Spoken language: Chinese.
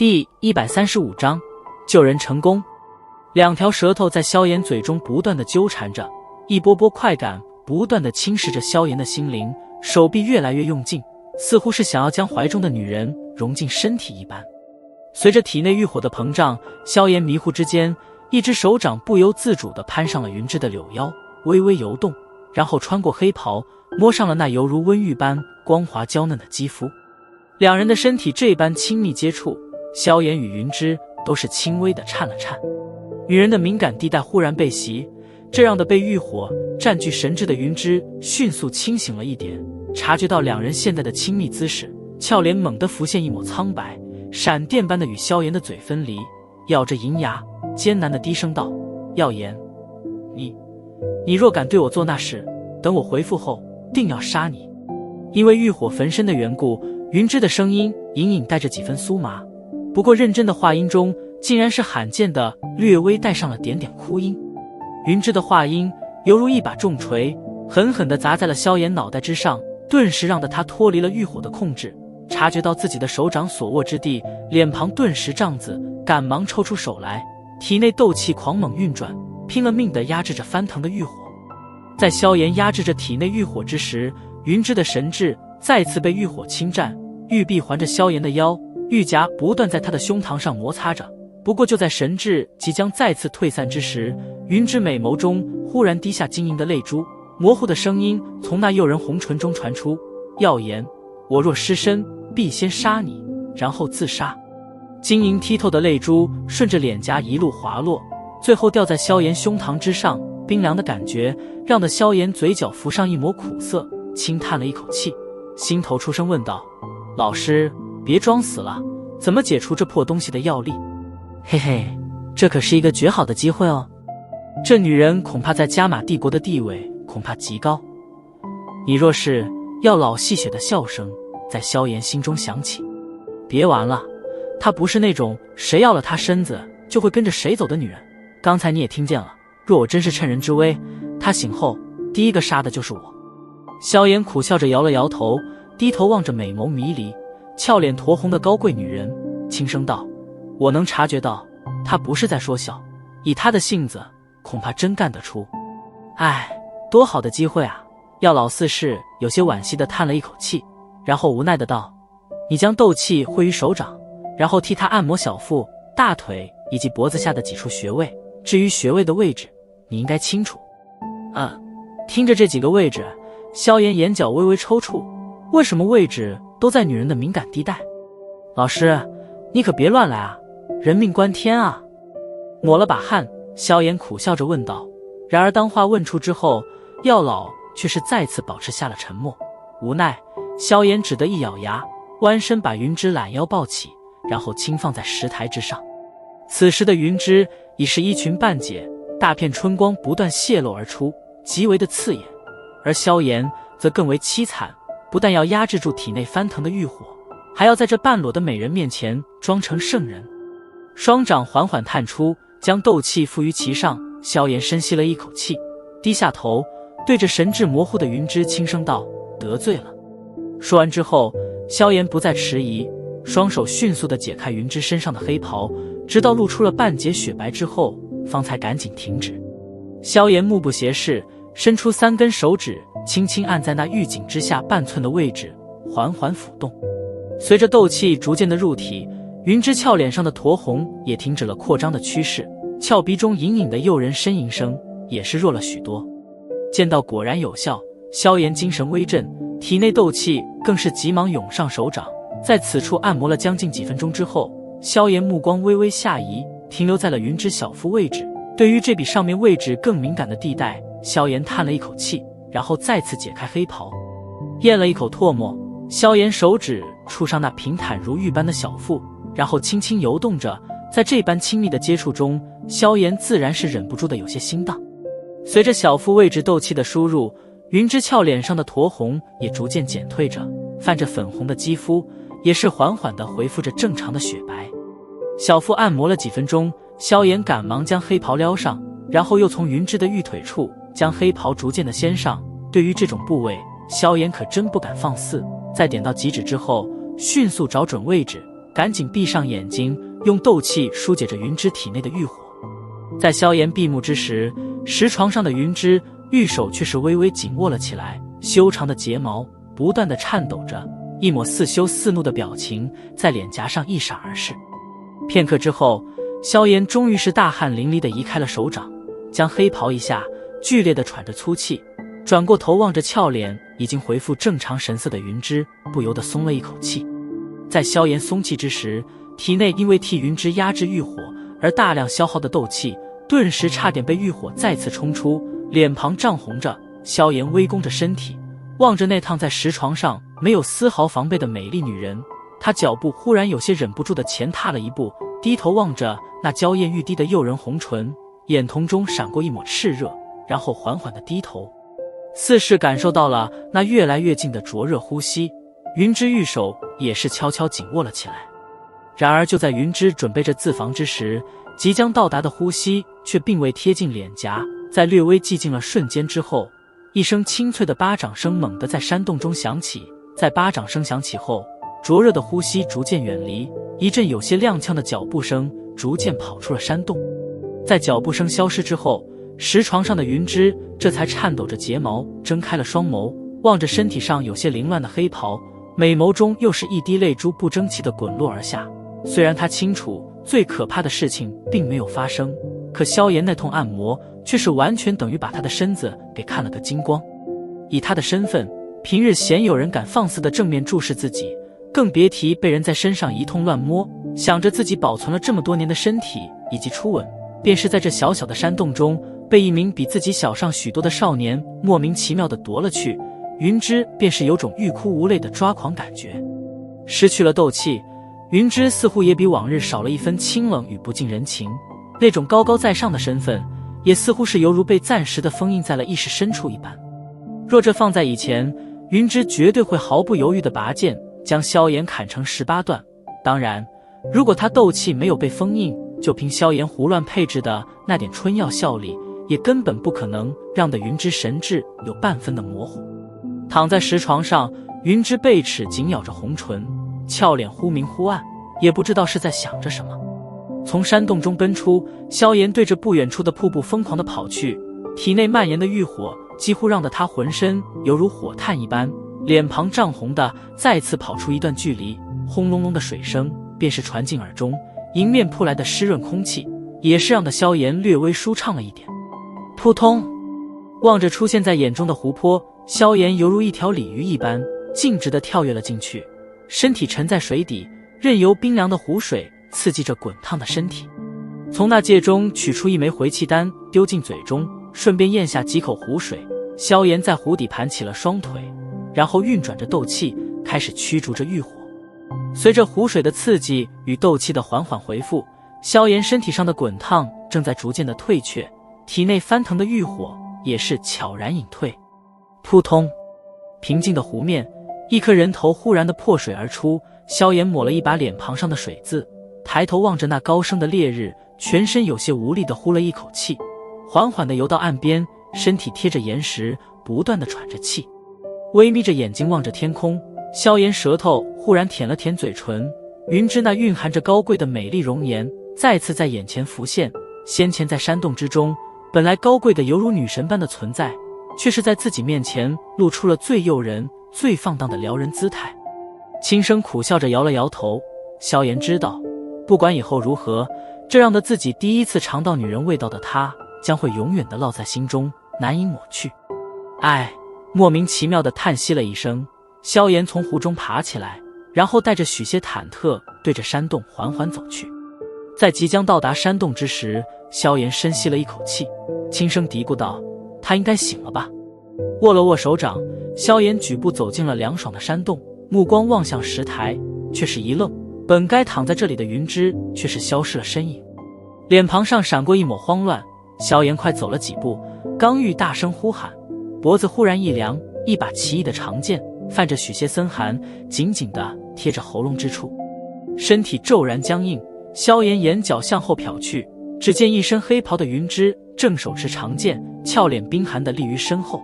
第135章救人成功。两条舌头在萧炎嘴中不断地纠缠着，一波波快感不断地侵蚀着萧炎的心灵，手臂越来越用劲，似乎是想要将怀中的女人融进身体一般。随着体内欲火的膨胀，萧炎迷糊之间，一只手掌不由自主地攀上了云芝的柳腰，微微游动，然后穿过黑袍，摸上了那犹如温玉般光滑娇嫩的肌肤。两人的身体这般亲密接触，萧炎与云芝都是轻微地颤了颤。女人的敏感地带忽然被袭，这让被欲火占据神智的云芝迅速清醒了一点，察觉到两人现在的亲密姿势，俏脸猛地浮现一抹苍白，闪电般的与萧炎的嘴分离，咬着银牙，艰难地低声道：“耀炎，你若敢对我做那事，等我回复后，定要杀你。”因为欲火焚身的缘故，云芝的声音隐隐带着几分酥麻，不过认真的话音中，竟然是罕见的略微带上了点点哭音。云芝的话音犹如一把重锤，狠狠地砸在了萧炎脑袋之上，顿时让得他脱离了欲火的控制，察觉到自己的手掌所握之地，脸庞顿时胀紫，赶忙抽出手来，体内斗气狂猛运转，拼了命地压制着翻腾的欲火。在萧炎压制着体内欲火之时，云芝的神智再次被欲火侵占，玉臂环着萧炎的腰，玉夹不断在他的胸膛上摩擦着。不过就在神智即将再次退散之时，云芝美眸中忽然滴下晶莹的泪珠，模糊的声音从那诱人红唇中传出：“耀炎，我若失身，必先杀你，然后自杀。”晶莹剔透的泪珠顺着脸颊一路滑落，最后掉在萧炎胸膛之上，冰凉的感觉让得萧炎嘴角浮上一抹苦涩，轻叹了一口气，心头出声问道：“老师，别装死了，怎么解除这破东西的药力？”“嘿嘿，这可是一个绝好的机会哦。这女人恐怕在加玛帝国的地位恐怕极高。你若是要老戏谑的笑声在萧炎心中响起。别玩了，她不是那种谁要了她身子就会跟着谁走的女人。刚才你也听见了，若我真是趁人之危，她醒后第一个杀的就是我。”萧炎苦笑着摇了摇头，低头望着美眸迷离、俏脸酡红的高贵女人，轻声道：“我能察觉到，她不是在说笑，以她的性子，恐怕真干得出。哎，多好的机会啊！”药老四世有些惋惜地叹了一口气，然后无奈地道：“你将斗气汇于手掌，然后替她按摩小腹、大腿以及脖子下的几处穴位。至于穴位的位置，你应该清楚。”听着这几个位置，萧炎眼角微微抽搐，为什么位置都在女人的敏感地带？老师，你可别乱来啊，人命关天啊！抹了把汗，萧炎苦笑着问道。然而当话问出之后，药老却是再次保持下了沉默。无奈，萧炎只得一咬牙，弯身把云芝揽腰抱起，然后轻放在石台之上。此时的云芝已是衣裙半解，大片春光不断泄露而出，极为的刺眼。而萧炎则更为凄惨，不但要压制住体内翻腾的欲火，还要在这半裸的美人面前装成圣人。双掌缓缓探出，将斗气附于其上。萧炎深吸了一口气，低下头，对着神志模糊的云芝轻声道：“得罪了。”说完之后，萧炎不再迟疑，双手迅速地解开云芝身上的黑袍，直到露出了半截雪白之后，方才赶紧停止。萧炎目不斜视，伸出3根手指，轻轻按在那玉颈之下半寸的位置，缓缓抚动。随着斗气逐渐的入体，云芝俏脸上的酡红也停止了扩张的趋势，俏鼻中隐隐的诱人呻吟声也是弱了许多。见到果然有效，萧炎精神微振，体内斗气更是急忙涌上手掌，在此处按摩了将近几分钟之后，萧炎目光微微下移，停留在了云芝小腹位置。对于这比上面位置更敏感的地带，萧炎叹了一口气，然后再次解开黑袍，咽了一口唾沫，萧炎手指触上那平坦如玉般的小腹，然后轻轻游动着。在这般亲密的接触中，萧炎自然是忍不住的有些心荡。随着小腹位置斗气的输入，云芝俏脸上的酡红也逐渐减退着，泛着粉红的肌肤也是缓缓地恢复着正常的雪白。小腹按摩了几分钟，萧炎赶忙将黑袍撩上，然后又从云芝的玉腿处将黑袍逐渐的掀上。对于这种部位，萧炎可真不敢放肆，在点到极止之后，迅速找准位置，赶紧闭上眼睛，用斗气疏解着云芝体内的欲火。在萧炎闭目之时，石床上的云芝玉手却是微微紧握了起来，修长的睫毛不断地颤抖着，一抹似羞似怒的表情在脸颊上一闪而逝。片刻之后，萧炎终于是大汗淋漓地移开了手掌，将黑袍一下，剧烈地喘着粗气，转过头望着俏脸已经恢复正常神色的云芝，不由得松了一口气。在萧炎松气之时，体内因为替云芝压制欲火而大量消耗的斗气顿时差点被欲火再次冲出，脸庞涨红着。萧炎微弓着身体，望着那躺在石床上没有丝毫防备的美丽女人，他脚步忽然有些忍不住地前踏了一步，低头望着那娇艳欲滴的诱人红唇，眼瞳中闪过一抹炽热，然后缓缓地低头，似是感受到了那越来越近的灼热呼吸，云芝玉手也是悄悄紧握了起来。然而就在云芝准备着自防之时，即将到达的呼吸却并未贴近脸颊，在略微寂静了瞬间之后，一声清脆的巴掌声猛地在山洞中响起。在巴掌声响起后，灼热的呼吸逐渐远离，一阵有些踉跄的脚步声逐渐跑出了山洞。在脚步声消失之后，石床上的云芝这才颤抖着睫毛，睁开了双眸，望着身体上有些凌乱的黑袍，美眸中又是一滴泪珠不争气地滚落而下。虽然他清楚最可怕的事情并没有发生，可萧炎那通按摩却是完全等于把他的身子给看了个精光。以他的身份，平日鲜有人敢放肆地正面注视自己，更别提被人在身上一通乱摸。想着自己保存了这么多年的身体以及初吻，便是在这小小的山洞中被一名比自己小上许多的少年莫名其妙地夺了去，云芝便是有种欲哭无泪的抓狂感觉。失去了斗气，云芝似乎也比往日少了一分清冷与不近人情，那种高高在上的身份也似乎是犹如被暂时的封印在了意识深处一般。若这放在以前，云芝绝对会毫不犹豫地拔剑将萧炎砍成18段。当然，如果他斗气没有被封印，就凭萧炎胡乱配置的那点春药效力，也根本不可能让的云芝神智有半分的模糊。躺在石床上，云芝贝齿紧咬着红唇，俏脸忽明忽暗，也不知道是在想着什么。从山洞中奔出，萧炎对着不远处的瀑布疯狂地跑去，体内蔓延的欲火几乎让得他浑身犹如火炭一般，脸庞涨红的再次跑出一段距离，轰隆隆的水声便是传进耳中，迎面扑来的湿润空气也是让得萧炎略微舒畅了一点。扑通，望着出现在眼中的湖泊，萧炎犹如一条鲤鱼一般径直地跳跃了进去，身体沉在水底，任由冰凉的湖水刺激着滚烫的身体。从那戒中取出一枚回气丹，丢进嘴中，顺便咽下几口湖水。萧炎在湖底盘起了双腿，然后运转着斗气，开始驱逐着欲火。随着湖水的刺激与斗气的缓缓回复，萧炎身体上的滚烫正在逐渐的退却，体内翻腾的欲火也是悄然隐退。扑通，平静的湖面，一颗人头忽然的破水而出，萧炎抹了一把脸庞上的水渍，抬头望着那高升的烈日，全身有些无力的呼了一口气，缓缓地游到岸边，身体贴着岩石，不断地喘着气，微眯着眼睛望着天空。萧炎舌头忽然舔了舔嘴唇，云芝那蕴含着高贵的美丽容颜再次在眼前浮现。先前在山洞之中，本来高贵的犹如女神般的存在，却是在自己面前露出了最诱人、最放荡的撩人姿态。轻声苦笑着摇了摇头，萧炎知道，不管以后如何，这让得自己第一次尝到女人味道的他，将会永远地烙在心中，难以抹去。唉，莫名其妙地叹息了一声，萧炎从湖中爬起来，然后带着许些忐忑，对着山洞缓缓走去。在即将到达山洞之时，萧炎深吸了一口气，轻声嘀咕道：“他应该醒了吧？”握了握手掌，萧炎举步走进了凉爽的山洞，目光望向石台，却是一愣，本该躺在这里的云芝却是消失了身影，脸庞上闪过一抹慌乱。萧炎快走了几步，刚欲大声呼喊，脖子忽然一凉，一把奇异的长剑泛着许些森寒，紧紧地贴着喉咙之处，身体骤然僵硬。萧炎眼角向后瞟去，只见一身黑袍的云芝正手持长剑，俏脸冰寒地立于身后。